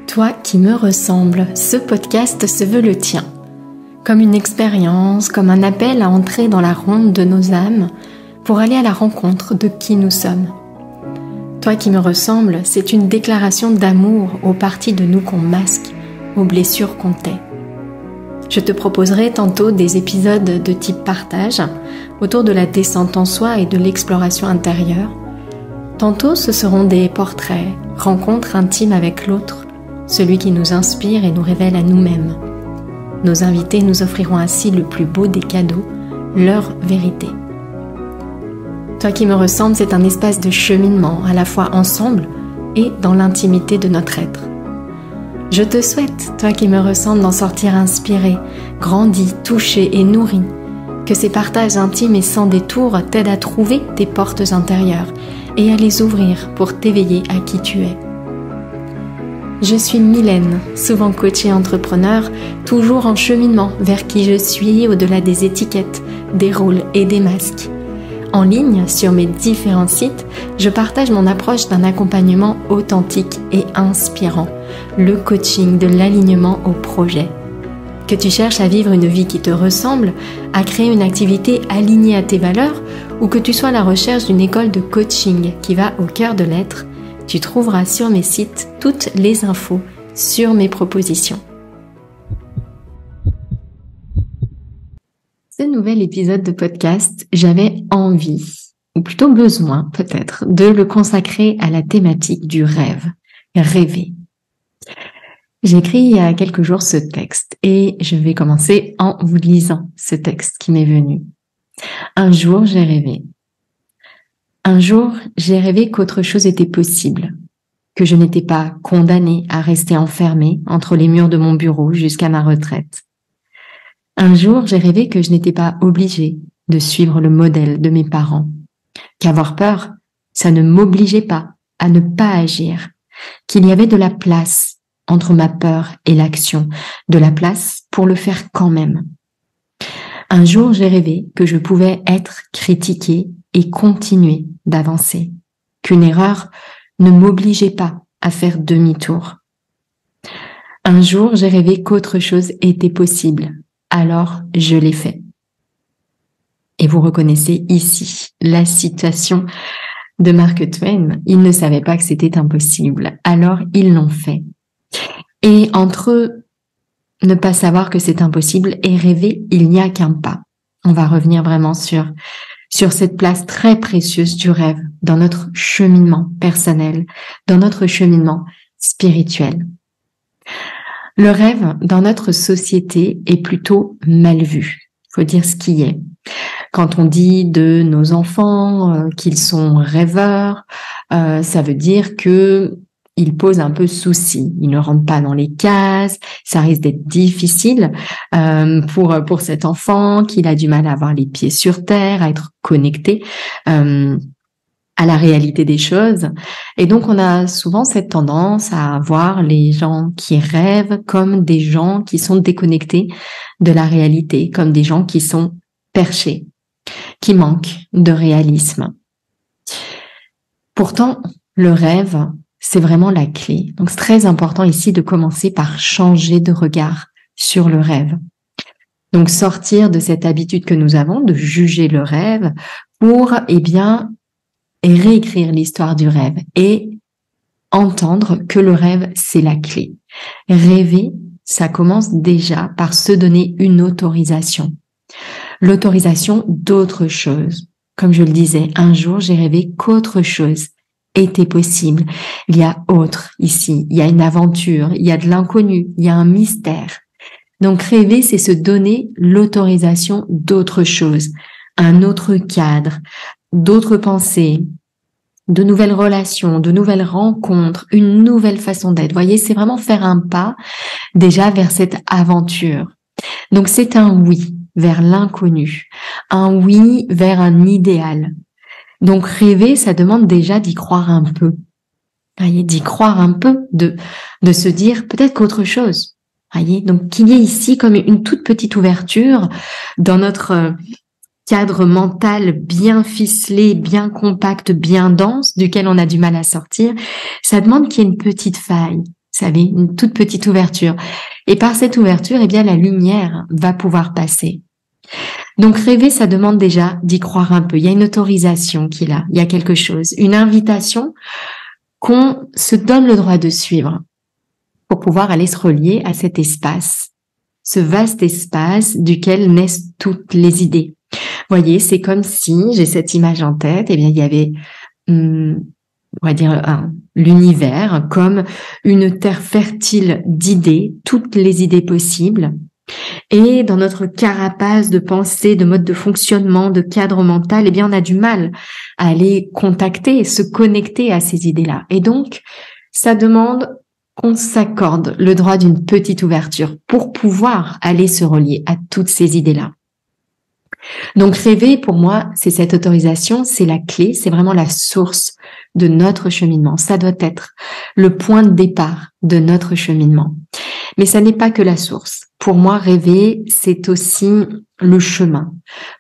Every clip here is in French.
Toi qui me ressembles, ce podcast se veut le tien. Comme une expérience, comme un appel à entrer dans la ronde de nos âmes pour aller à la rencontre de qui nous sommes. Toi qui me ressembles, c'est une déclaration d'amour aux parties de nous qu'on masque, aux blessures qu'on tait. Je te proposerai tantôt des épisodes de type partage autour de la descente en soi et de l'exploration intérieure. Tantôt ce seront des portraits, rencontres intimes avec l'autre, celui qui nous inspire et nous révèle à nous-mêmes. Nos invités nous offriront ainsi le plus beau des cadeaux, leur vérité. Toi qui me ressembles, c'est un espace de cheminement, à la fois ensemble et dans l'intimité de notre être. Je te souhaite, toi qui me ressembles, d'en sortir inspiré, grandi, touché et nourri, que ces partages intimes et sans détour t'aident à trouver tes portes intérieures et à les ouvrir pour t'éveiller à qui tu es. Je suis Mylène, souvent coach et entrepreneur, toujours en cheminement vers qui je suis au-delà des étiquettes, des rôles et des masques. En ligne, sur mes différents sites, je partage mon approche d'un accompagnement authentique et inspirant, le coaching de l'alignement au projet. Que tu cherches à vivre une vie qui te ressemble, à créer une activité alignée à tes valeurs, ou que tu sois à la recherche d'une école de coaching qui va au cœur de l'être, tu trouveras sur mes sites toutes les infos sur mes propositions. Ce nouvel épisode de podcast, j'avais envie, ou plutôt besoin peut-être, de le consacrer à la thématique du rêve, rêver. J'ai écrit il y a quelques jours ce texte et je vais commencer en vous lisant ce texte qui m'est venu. Un jour, j'ai rêvé. Un jour, j'ai rêvé qu'autre chose était possible, que je n'étais pas condamnée à rester enfermée entre les murs de mon bureau jusqu'à ma retraite. Un jour, j'ai rêvé que je n'étais pas obligée de suivre le modèle de mes parents, qu'avoir peur, ça ne m'obligeait pas à ne pas agir, qu'il y avait de la place entre ma peur et l'action, de la place pour le faire quand même. Un jour, j'ai rêvé que je pouvais être critiquée et continuer d'avancer, qu'une erreur ne m'obligeait pas à faire demi-tour. Un jour, j'ai rêvé qu'autre chose était possible, alors je l'ai fait. Et vous reconnaissez ici la citation de Mark Twain, ils ne savaient pas que c'était impossible, alors ils l'ont fait. Et entre ne pas savoir que c'est impossible et rêver, il n'y a qu'un pas. On va revenir vraiment sur cette place très précieuse du rêve dans notre cheminement personnel, dans notre cheminement spirituel. Le rêve dans notre société est plutôt mal vu. Il faut dire ce qui est. Quand on dit de nos enfants qu'ils sont rêveurs, ça veut dire que ils posent un peu souci. Ils ne rentrent pas dans les cases. Ça risque d'être difficile pour cet enfant, qu'il a du mal à avoir les pieds sur terre, à être connecté à la réalité des choses. Et donc, on a souvent cette tendance à voir les gens qui rêvent comme des gens qui sont déconnectés de la réalité, comme des gens qui sont perchés, qui manquent de réalisme. Pourtant, le rêve, c'est vraiment la clé. Donc, c'est très important ici de commencer par changer de regard sur le rêve. Donc, sortir de cette habitude que nous avons de juger le rêve pour, réécrire l'histoire du rêve et entendre que le rêve, c'est la clé. Rêver, ça commence déjà par se donner une autorisation. L'autorisation d'autre chose. Comme je le disais, un jour, j'ai rêvé qu'autre chose était possible. Il y a autre ici, il y a une aventure, il y a de l'inconnu, il y a un mystère. Donc rêver, c'est se donner l'autorisation d'autre chose, un autre cadre, d'autres pensées, de nouvelles relations, de nouvelles rencontres, une nouvelle façon d'être. Vous voyez, c'est vraiment faire un pas déjà vers cette aventure. Donc c'est un oui vers l'inconnu, un oui vers un idéal. Donc rêver, ça demande déjà d'y croire un peu. Voyez, d'y croire un peu, de se dire peut-être qu'autre chose. Voyez, donc qu'il y ait ici comme une toute petite ouverture dans notre cadre mental bien ficelé, bien compact, bien dense, duquel on a du mal à sortir. Ça demande qu'il y ait une petite faille, Vous savez, une toute petite ouverture. Et par cette ouverture, eh bien, la lumière va pouvoir passer. Donc, rêver, ça demande déjà d'y croire un peu. Il y a une autorisation qui est là. Il y a quelque chose. Une invitation qu'on se donne le droit de suivre pour pouvoir aller se relier à cet espace. Ce vaste espace duquel naissent toutes les idées. Vous voyez, c'est comme si, j'ai cette image en tête, eh bien, il y avait, on va dire, l'univers comme une terre fertile d'idées, toutes les idées possibles. Et dans notre carapace de pensée, de mode de fonctionnement, de cadre mental, eh bien, on a du mal à aller contacter, se connecter à ces idées-là. Et donc, ça demande qu'on s'accorde le droit d'une petite ouverture pour pouvoir aller se relier à toutes ces idées-là. Donc, rêver, pour moi, c'est cette autorisation, c'est la clé, c'est vraiment la source de notre cheminement. Ça doit être le point de départ de notre cheminement. Mais ça n'est pas que la source. Pour moi, rêver, c'est aussi le chemin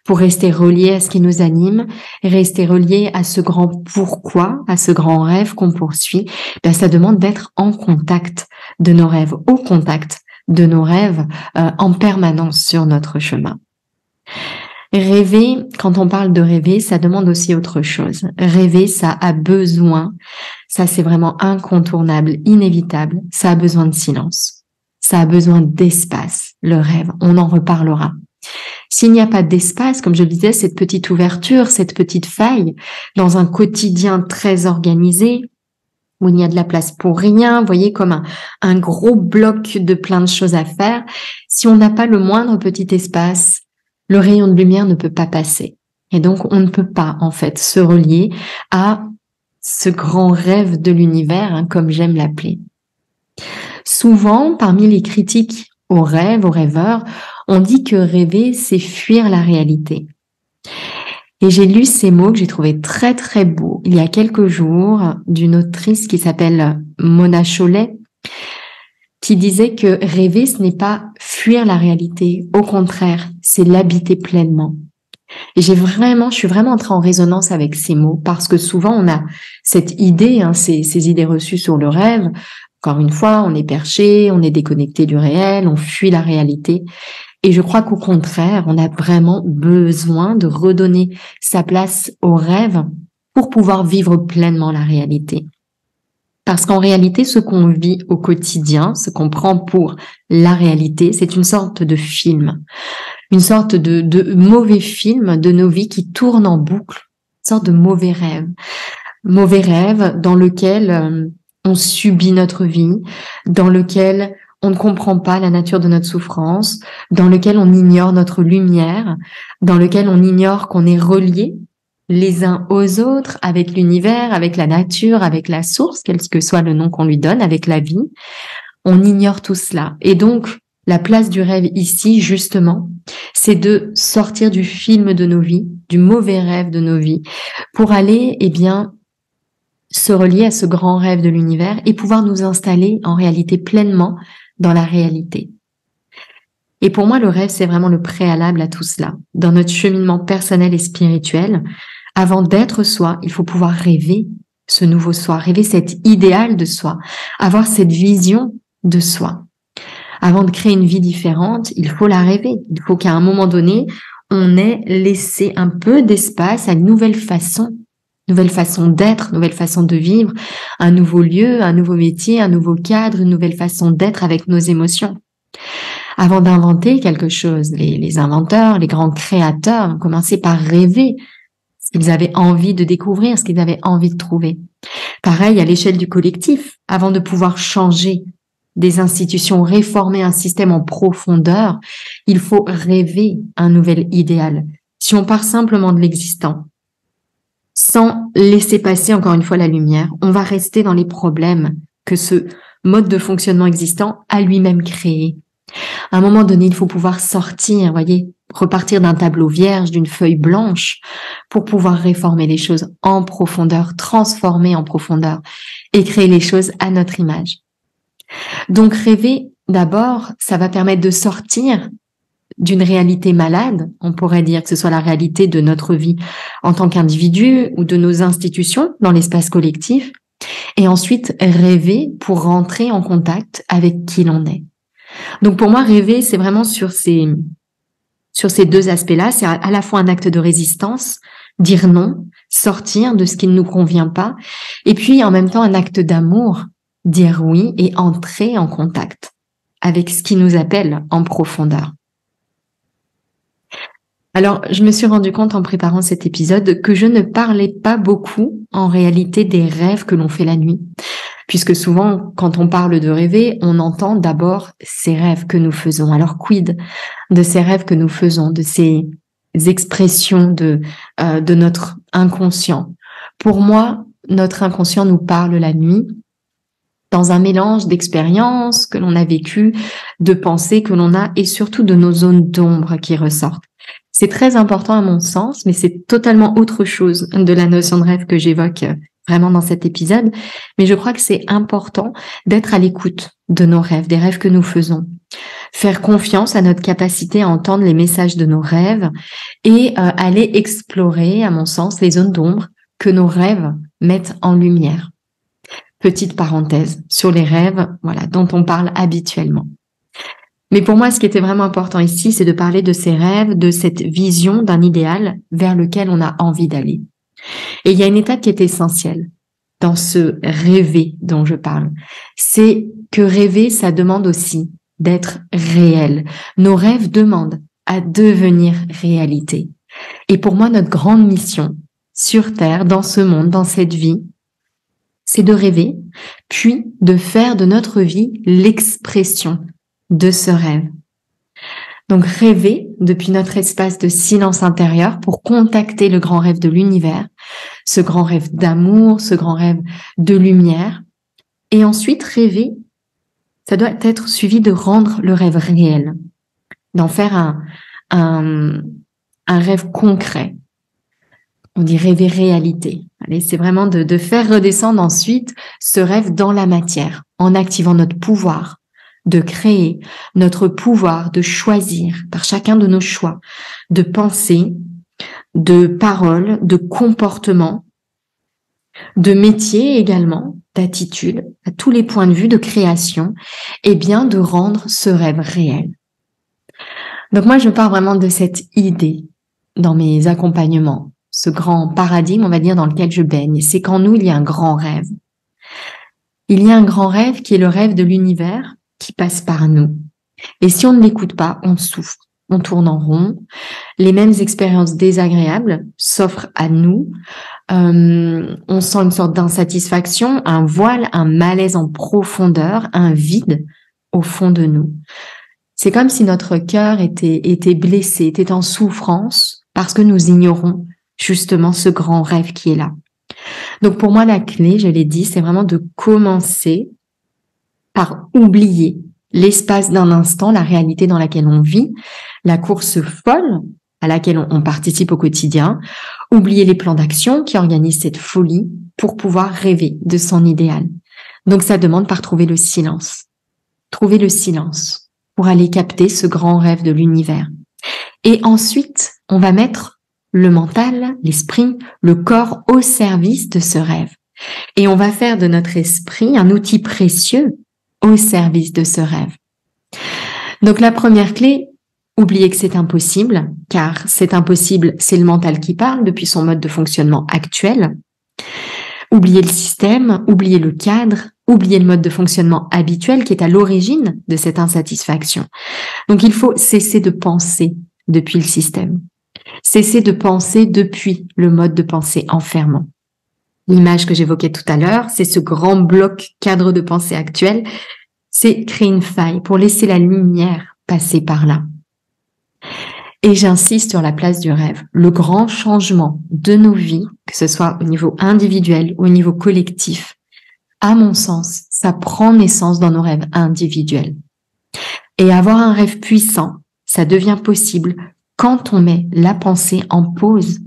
pour rester relié à ce qui nous anime, rester relié à ce grand pourquoi, à ce grand rêve qu'on poursuit. Ben, ça demande d'être en contact de nos rêves, au contact de nos rêves en permanence sur notre chemin. Rêver, quand on parle de rêver, ça demande aussi autre chose. Rêver, ça a besoin, ça c'est vraiment incontournable, inévitable, ça a besoin de silence. Ça a besoin d'espace, le rêve, on en reparlera. S'il n'y a pas d'espace, comme je le disais, cette petite ouverture, cette petite faille, dans un quotidien très organisé, où il n'y a de la place pour rien, vous voyez, comme un gros bloc de plein de choses à faire, si on n'a pas le moindre petit espace, le rayon de lumière ne peut pas passer. Et donc, on ne peut pas, en fait, se relier à ce grand rêve de l'univers, comme j'aime l'appeler. Souvent, parmi les critiques aux rêves, aux rêveurs, on dit que rêver, c'est fuir la réalité. Et j'ai lu ces mots que j'ai trouvé très très beaux il y a quelques jours d'une autrice qui s'appelle Mona Chollet, qui disait que rêver, ce n'est pas fuir la réalité. Au contraire, c'est l'habiter pleinement. Et je suis vraiment entrée en résonance avec ces mots parce que souvent on a cette idée, ces idées reçues sur le rêve. Encore une fois, on est perché, on est déconnecté du réel, on fuit la réalité. Et je crois qu'au contraire, on a vraiment besoin de redonner sa place au rêve pour pouvoir vivre pleinement la réalité. Parce qu'en réalité, ce qu'on vit au quotidien, ce qu'on prend pour la réalité, c'est une sorte de film, une sorte de mauvais film de nos vies qui tourne en boucle, une sorte de mauvais rêve dans lequel on subit notre vie, dans lequel on ne comprend pas la nature de notre souffrance, dans lequel on ignore notre lumière, dans lequel on ignore qu'on est reliés les uns aux autres, avec l'univers, avec la nature, avec la source, quel que soit le nom qu'on lui donne, avec la vie. On ignore tout cela. Et donc, la place du rêve ici, justement, c'est de sortir du film de nos vies, du mauvais rêve de nos vies, pour aller, se relier à ce grand rêve de l'univers et pouvoir nous installer en réalité pleinement dans la réalité. Et pour moi, le rêve, c'est vraiment le préalable à tout cela. Dans notre cheminement personnel et spirituel, avant d'être soi, il faut pouvoir rêver ce nouveau soi, rêver cet idéal de soi, avoir cette vision de soi. Avant de créer une vie différente, il faut la rêver. Il faut qu'à un moment donné, on ait laissé un peu d'espace à une nouvelle façon d'être, nouvelle façon de vivre, un nouveau lieu, un nouveau métier, un nouveau cadre, une nouvelle façon d'être avec nos émotions. Avant d'inventer quelque chose, les inventeurs, les grands créateurs ont commencé par rêver ce qu'ils avaient envie de découvrir, ce qu'ils avaient envie de trouver. Pareil à l'échelle du collectif, avant de pouvoir changer des institutions, réformer un système en profondeur, il faut rêver un nouvel idéal. Si on part simplement de l'existant, sans laisser passer encore une fois la lumière, on va rester dans les problèmes que ce mode de fonctionnement existant a lui-même créé. À un moment donné, il faut pouvoir sortir, repartir d'un tableau vierge, d'une feuille blanche, pour pouvoir réformer les choses en profondeur, transformer en profondeur et créer les choses à notre image. Donc rêver, d'abord, ça va permettre de sortir d'une réalité malade, on pourrait dire que ce soit la réalité de notre vie en tant qu'individu ou de nos institutions dans l'espace collectif, et ensuite rêver pour rentrer en contact avec qui l'on est. Donc pour moi, rêver, c'est vraiment sur ces deux aspects-là. C'est à la fois un acte de résistance, dire non, sortir de ce qui ne nous convient pas, et puis en même temps un acte d'amour, dire oui et entrer en contact avec ce qui nous appelle en profondeur. Alors, je me suis rendu compte en préparant cet épisode que je ne parlais pas beaucoup en réalité des rêves que l'on fait la nuit. Puisque souvent, quand on parle de rêver, on entend d'abord ces rêves que nous faisons. Alors, quid de ces rêves que nous faisons, de ces expressions de notre inconscient? Pour moi, notre inconscient nous parle la nuit dans un mélange d'expériences que l'on a vécues, de pensées que l'on a et surtout de nos zones d'ombre qui ressortent. C'est très important à mon sens, mais c'est totalement autre chose de la notion de rêve que j'évoque vraiment dans cet épisode. Mais je crois que c'est important d'être à l'écoute de nos rêves, des rêves que nous faisons. Faire confiance à notre capacité à entendre les messages de nos rêves et aller explorer, à mon sens, les zones d'ombre que nos rêves mettent en lumière. Petite parenthèse sur les rêves, voilà, dont on parle habituellement. Mais pour moi, ce qui était vraiment important ici, c'est de parler de ces rêves, de cette vision d'un idéal vers lequel on a envie d'aller. Et il y a une étape qui est essentielle dans ce rêver dont je parle. C'est que rêver, ça demande aussi d'être réel. Nos rêves demandent à devenir réalité. Et pour moi, notre grande mission sur Terre, dans ce monde, dans cette vie, c'est de rêver, puis de faire de notre vie l'expression de ce rêve. Donc rêver depuis notre espace de silence intérieur pour contacter le grand rêve de l'univers, ce grand rêve d'amour, ce grand rêve de lumière. Et ensuite rêver, ça doit être suivi de rendre le rêve réel, d'en faire un rêve concret. On dit rêver réalité. Allez, c'est vraiment de faire redescendre ensuite ce rêve dans la matière, en activant notre pouvoir de créer, notre pouvoir de choisir par chacun de nos choix, de pensée, de paroles, de comportement, de métier également, d'attitude, à tous les points de vue de création, et bien de rendre ce rêve réel. Donc moi, je pars vraiment de cette idée dans mes accompagnements, ce grand paradigme, on va dire, dans lequel je baigne. C'est qu'en nous, il y a un grand rêve. Il y a un grand rêve qui est le rêve de l'univers qui passe par nous. Et si on ne l'écoute pas, on souffre, on tourne en rond. Les mêmes expériences désagréables s'offrent à nous. On sent une sorte d'insatisfaction, un voile, un malaise en profondeur, un vide au fond de nous. C'est comme si notre cœur était blessé, était en souffrance parce que nous ignorons justement ce grand rêve qui est là. Donc pour moi, la clé, je l'ai dit, c'est vraiment de commencer par oublier l'espace d'un instant, la réalité dans laquelle on vit, la course folle à laquelle on participe au quotidien, oublier les plans d'action qui organisent cette folie pour pouvoir rêver de son idéal. Donc ça demande par trouver le silence. Trouver le silence pour aller capter ce grand rêve de l'univers. Et ensuite, on va mettre le mental, l'esprit, le corps au service de ce rêve. Et on va faire de notre esprit un outil précieux au service de ce rêve. Donc la première clé, oubliez que c'est impossible, car c'est impossible, c'est le mental qui parle depuis son mode de fonctionnement actuel. Oubliez le système, oubliez le cadre, oubliez le mode de fonctionnement habituel qui est à l'origine de cette insatisfaction. Donc il faut cesser de penser depuis le système, cesser de penser depuis le mode de pensée enfermant. L'image que j'évoquais tout à l'heure, c'est ce grand bloc cadre de pensée actuel, c'est créer une faille pour laisser la lumière passer par là. Et j'insiste sur la place du rêve. Le grand changement de nos vies, que ce soit au niveau individuel ou au niveau collectif, à mon sens, ça prend naissance dans nos rêves individuels. Et avoir un rêve puissant, ça devient possible quand on met la pensée en pause.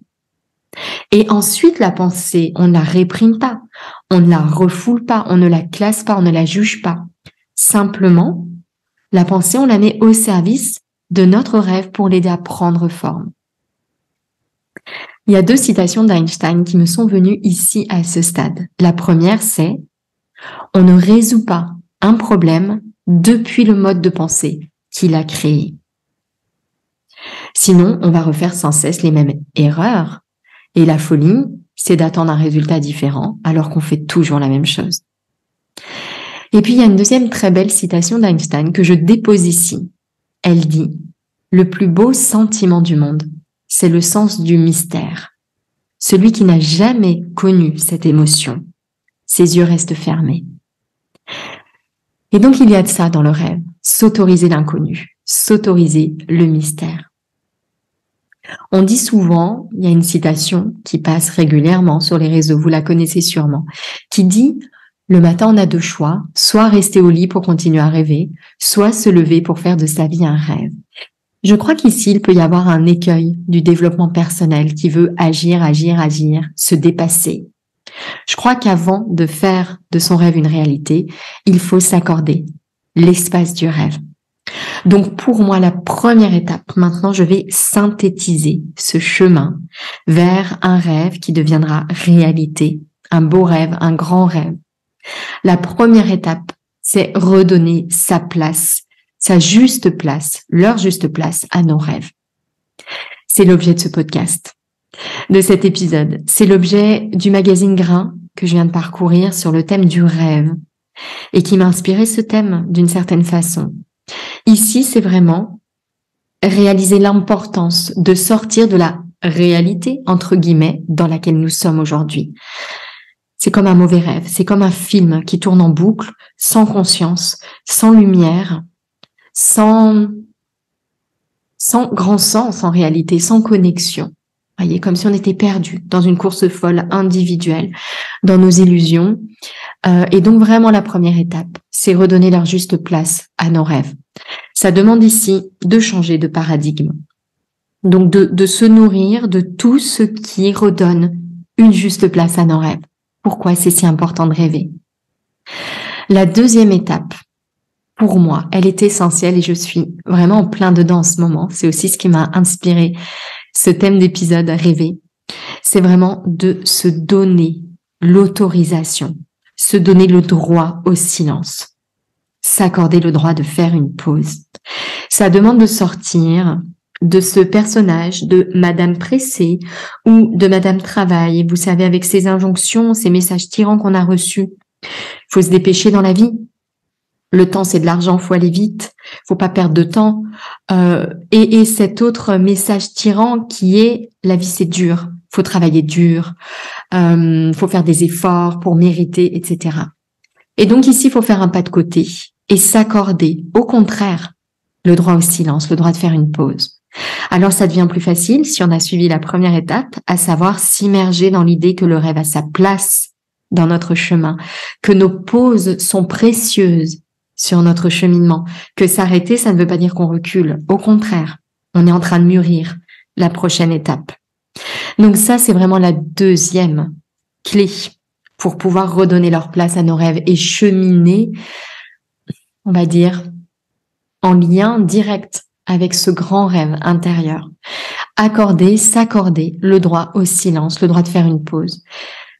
Et ensuite, la pensée, on ne la réprime pas, on ne la refoule pas, on ne la classe pas, on ne la juge pas. Simplement, la pensée, on la met au service de notre rêve pour l'aider à prendre forme. Il y a 2 citations d'Einstein qui me sont venues ici à ce stade. La première, c'est On ne résout pas un problème depuis le mode de pensée qu'il a créé. Sinon, on va refaire sans cesse les mêmes erreurs. Et la folie, c'est d'attendre un résultat différent alors qu'on fait toujours la même chose. Et puis, il y a une deuxième très belle citation d'Einstein que je dépose ici. Elle dit « Le plus beau sentiment du monde, c'est le sens du mystère. Celui qui n'a jamais connu cette émotion, ses yeux restent fermés. » Et donc, il y a de ça dans le rêve, s'autoriser l'inconnu, s'autoriser le mystère. On dit souvent, il y a une citation qui passe régulièrement sur les réseaux, vous la connaissez sûrement, qui dit « Le matin, on a deux choix, soit rester au lit pour continuer à rêver, soit se lever pour faire de sa vie un rêve. » Je crois qu'ici, il peut y avoir un écueil du développement personnel qui veut agir, se dépasser. Je crois qu'avant de faire de son rêve une réalité, il faut s'accorder l'espace du rêve. Donc pour moi, la première étape, maintenant je vais synthétiser ce chemin vers un rêve qui deviendra réalité, un beau rêve, un grand rêve. La première étape, c'est redonner sa place, sa juste place, leur juste place à nos rêves. C'est l'objet de ce podcast, de cet épisode. C'est l'objet du magazine Grain que je viens de parcourir sur le thème du rêve et qui m'a inspiré ce thème d'une certaine façon. Ici, c'est vraiment réaliser l'importance de sortir de la réalité, entre guillemets, dans laquelle nous sommes aujourd'hui. C'est comme un mauvais rêve, c'est comme un film qui tourne en boucle, sans conscience, sans lumière, sans grand sens en réalité, sans connexion. Vous voyez, comme si on était perdu dans une course folle individuelle, dans nos illusions. Et donc vraiment la première étape, c'est redonner leur juste place à nos rêves. Ça demande ici de changer de paradigme. Donc de se nourrir de tout ce qui redonne une juste place à nos rêves. Pourquoi c'est si important de rêver? La deuxième étape, pour moi, elle est essentielle et je suis vraiment en plein dedans en ce moment. C'est aussi ce qui m'a inspiré ce thème d'épisode rêver. C'est vraiment de se donner l'autorisation, se donner le droit au silence, s'accorder le droit de faire une pause. Ça demande de sortir de ce personnage de Madame Pressée ou de Madame Travail. Vous savez, avec ces injonctions, ces messages tyrans qu'on a reçus, il faut se dépêcher dans la vie. Le temps, c'est de l'argent, faut aller vite, faut pas perdre de temps. Et cet autre message tyran qui est la vie, c'est dur, faut travailler dur, faut faire des efforts pour mériter, etc. Et donc ici, il faut faire un pas de côté et s'accorder, au contraire, le droit au silence, le droit de faire une pause. Alors ça devient plus facile si on a suivi la première étape, à savoir s'immerger dans l'idée que le rêve a sa place dans notre chemin, que nos pauses sont précieuses sur notre cheminement, que s'arrêter, ça ne veut pas dire qu'on recule. Au contraire, on est en train de mûrir la prochaine étape. Donc ça, c'est vraiment la deuxième clé pour pouvoir redonner leur place à nos rêves et cheminer, on va dire, en lien direct avec ce grand rêve intérieur. S'accorder le droit au silence, le droit de faire une pause.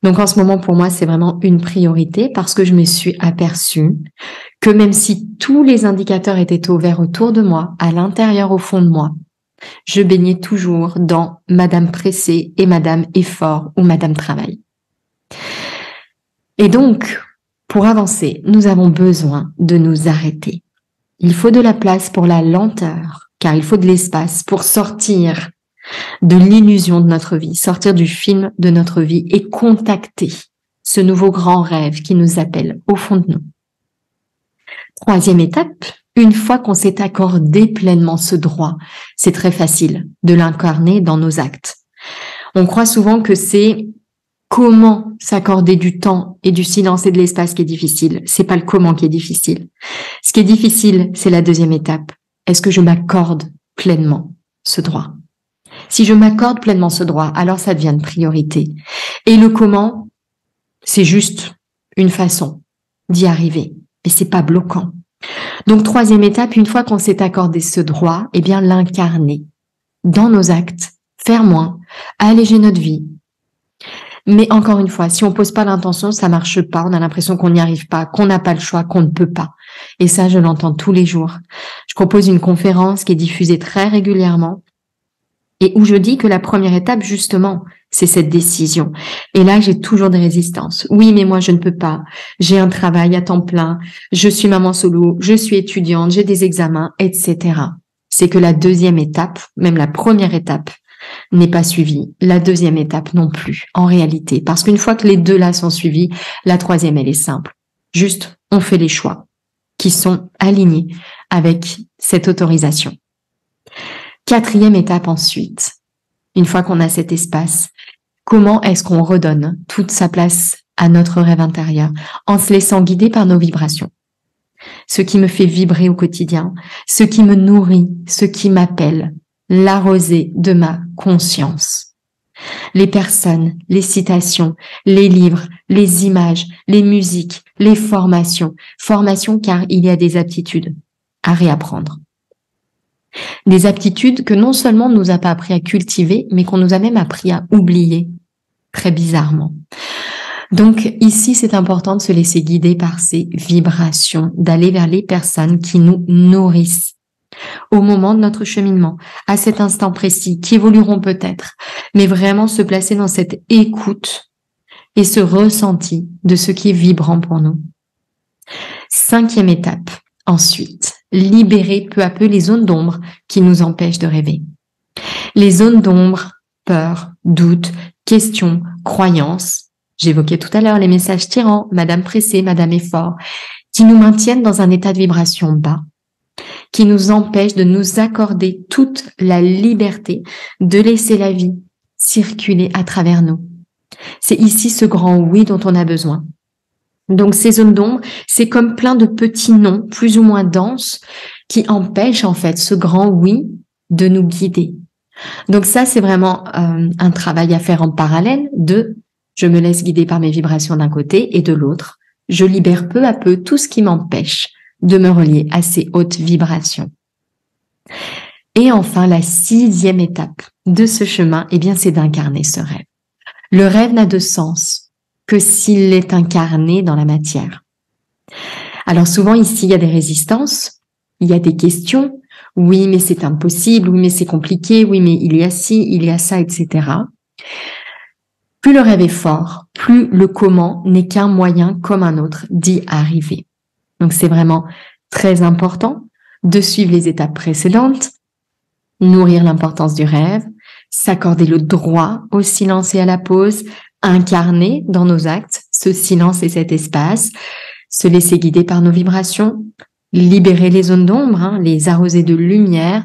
Donc en ce moment, pour moi, c'est vraiment une priorité parce que je me suis aperçue que même si tous les indicateurs étaient au vert autour de moi, à l'intérieur, au fond de moi, je baignais toujours dans Madame Pressée et Madame Effort ou Madame Travail. Et donc, pour avancer, nous avons besoin de nous arrêter. Il faut de la place pour la lenteur, car il faut de l'espace pour sortir de l'illusion de notre vie, sortir du film de notre vie et contacter ce nouveau grand rêve qui nous appelle au fond de nous. Troisième étape, une fois qu'on s'est accordé pleinement ce droit, c'est très facile de l'incarner dans nos actes. On croit souvent que c'est comment s'accorder du temps et du silence et de l'espace qui est difficile. C'est pas le comment qui est difficile. Ce qui est difficile, c'est la deuxième étape. Est-ce que je m'accorde pleinement ce droit? Si je m'accorde pleinement ce droit, alors ça devient une priorité. Et le comment, c'est juste une façon d'y arriver. Et c'est pas bloquant. Donc, troisième étape, une fois qu'on s'est accordé ce droit, eh bien, l'incarner dans nos actes, faire moins, alléger notre vie. Mais encore une fois, si on pose pas l'intention, ça marche pas. On a l'impression qu'on n'y arrive pas, qu'on n'a pas le choix, qu'on ne peut pas. Et ça, je l'entends tous les jours. Je propose une conférence qui est diffusée très régulièrement et où je dis que la première étape, justement, c'est cette décision. Et là, j'ai toujours des résistances. Oui, mais moi, je ne peux pas. J'ai un travail à temps plein. Je suis maman solo. Je suis étudiante. J'ai des examens, etc. C'est que la deuxième étape, même la première étape, n'est pas suivie. La deuxième étape non plus, en réalité. Parce qu'une fois que les deux là sont suivis, la troisième, elle est simple. Juste, on fait les choix qui sont alignés avec cette autorisation. Quatrième étape ensuite, une fois qu'on a cet espace, comment est-ce qu'on redonne toute sa place à notre rêve intérieur en se laissant guider par nos vibrations? Ce qui me fait vibrer au quotidien, ce qui me nourrit, ce qui m'appelle, la rosée de ma conscience. Les personnes, les citations, les livres, les images, les musiques, les formations. Formations car il y a des aptitudes à réapprendre. Des aptitudes que non seulement on ne nous a pas appris à cultiver, mais qu'on nous a même appris à oublier, très bizarrement. Donc ici, c'est important de se laisser guider par ces vibrations, d'aller vers les personnes qui nous nourrissent au moment de notre cheminement, à cet instant précis, qui évolueront peut-être, mais vraiment se placer dans cette écoute et ce ressenti de ce qui est vibrant pour nous. Cinquième étape, ensuite, libérer peu à peu les zones d'ombre qui nous empêchent de rêver. Les zones d'ombre, peur, doute, questions, croyances. J'évoquais tout à l'heure les messages tyrans, Madame pressée, Madame effort, qui nous maintiennent dans un état de vibration bas, qui nous empêchent de nous accorder toute la liberté de laisser la vie circuler à travers nous. C'est ici ce grand oui dont on a besoin. Donc ces zones d'ombre, c'est comme plein de petits noms plus ou moins denses qui empêchent en fait ce grand oui de nous guider. Donc ça, c'est vraiment un travail à faire en parallèle de je me laisse guider par mes vibrations d'un côté et de l'autre, je libère peu à peu tout ce qui m'empêche de me relier à ces hautes vibrations. Et enfin, la sixième étape de ce chemin, eh bien, c'est d'incarner ce rêve. Le rêve n'a de sens que s'il est incarné dans la matière. Alors souvent ici, il y a des résistances, il y a des questions. Oui, mais c'est impossible. Oui, mais c'est compliqué. Oui, mais il y a ci, il y a ça, etc. Plus le rêve est fort, plus le comment n'est qu'un moyen comme un autre d'y arriver. Donc c'est vraiment très important de suivre les étapes précédentes, nourrir l'importance du rêve, s'accorder le droit au silence et à la pause, incarner dans nos actes ce silence et cet espace, se laisser guider par nos vibrations, libérer les zones d'ombre, les arroser de lumière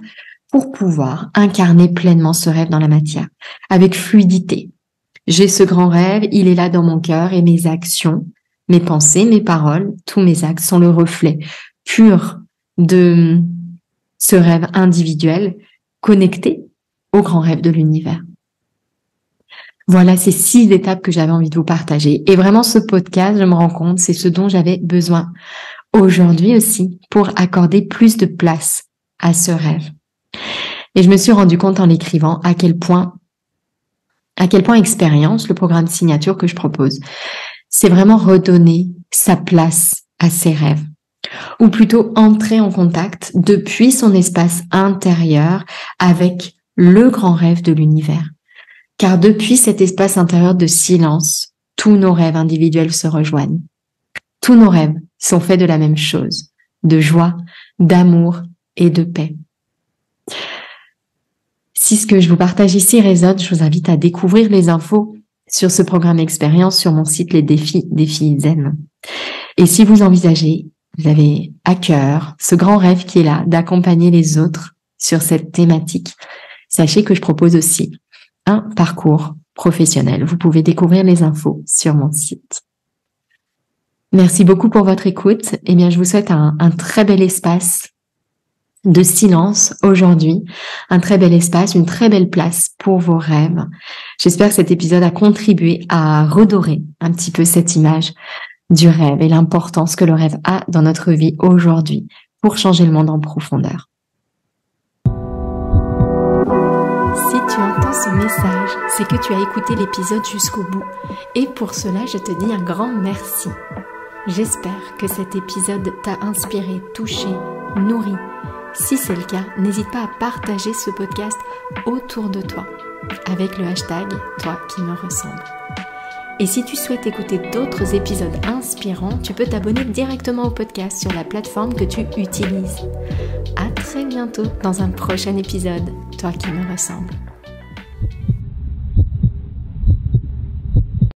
pour pouvoir incarner pleinement ce rêve dans la matière, avec fluidité. J'ai ce grand rêve, il est là dans mon cœur et mes actions, mes pensées, mes paroles, tous mes actes sont le reflet pur de ce rêve individuel connecté au grand rêve de l'univers. Voilà ces 6 étapes que j'avais envie de vous partager. Et vraiment, ce podcast, je me rends compte, c'est ce dont j'avais besoin aujourd'hui aussi pour accorder plus de place à ce rêve. Et je me suis rendu compte en l'écrivant à quel point Expérience, le programme signature que je propose, c'est vraiment redonner sa place à ses rêves. Ou plutôt entrer en contact depuis son espace intérieur avec le grand rêve de l'univers. Car depuis cet espace intérieur de silence, tous nos rêves individuels se rejoignent. Tous nos rêves sont faits de la même chose, de joie, d'amour et de paix. Si ce que je vous partage ici résonne, je vous invite à découvrir les infos sur ce programme expérience sur mon site Les Défis Zen. Et si vous envisagez, vous avez à cœur ce grand rêve qui est là, d'accompagner les autres sur cette thématique, sachez que je propose aussi un parcours professionnel. Vous pouvez découvrir les infos sur mon site. Merci beaucoup pour votre écoute. Eh bien, je vous souhaite un très bel espace de silence aujourd'hui, un très bel espace, une très belle place pour vos rêves. J'espère que cet épisode a contribué à redorer un petit peu cette image du rêve et l'importance que le rêve a dans notre vie aujourd'hui pour changer le monde en profondeur. Si tu entends ce message, c'est que tu as écouté l'épisode jusqu'au bout. Et pour cela, je te dis un grand merci. J'espère que cet épisode t'a inspiré, touché, nourri. Si c'est le cas, n'hésite pas à partager ce podcast autour de toi avec le hashtag Toi qui me ressemble. Et si tu souhaites écouter d'autres épisodes inspirants, tu peux t'abonner directement au podcast sur la plateforme que tu utilises. À très bientôt dans un prochain épisode, Toi qui me ressemble.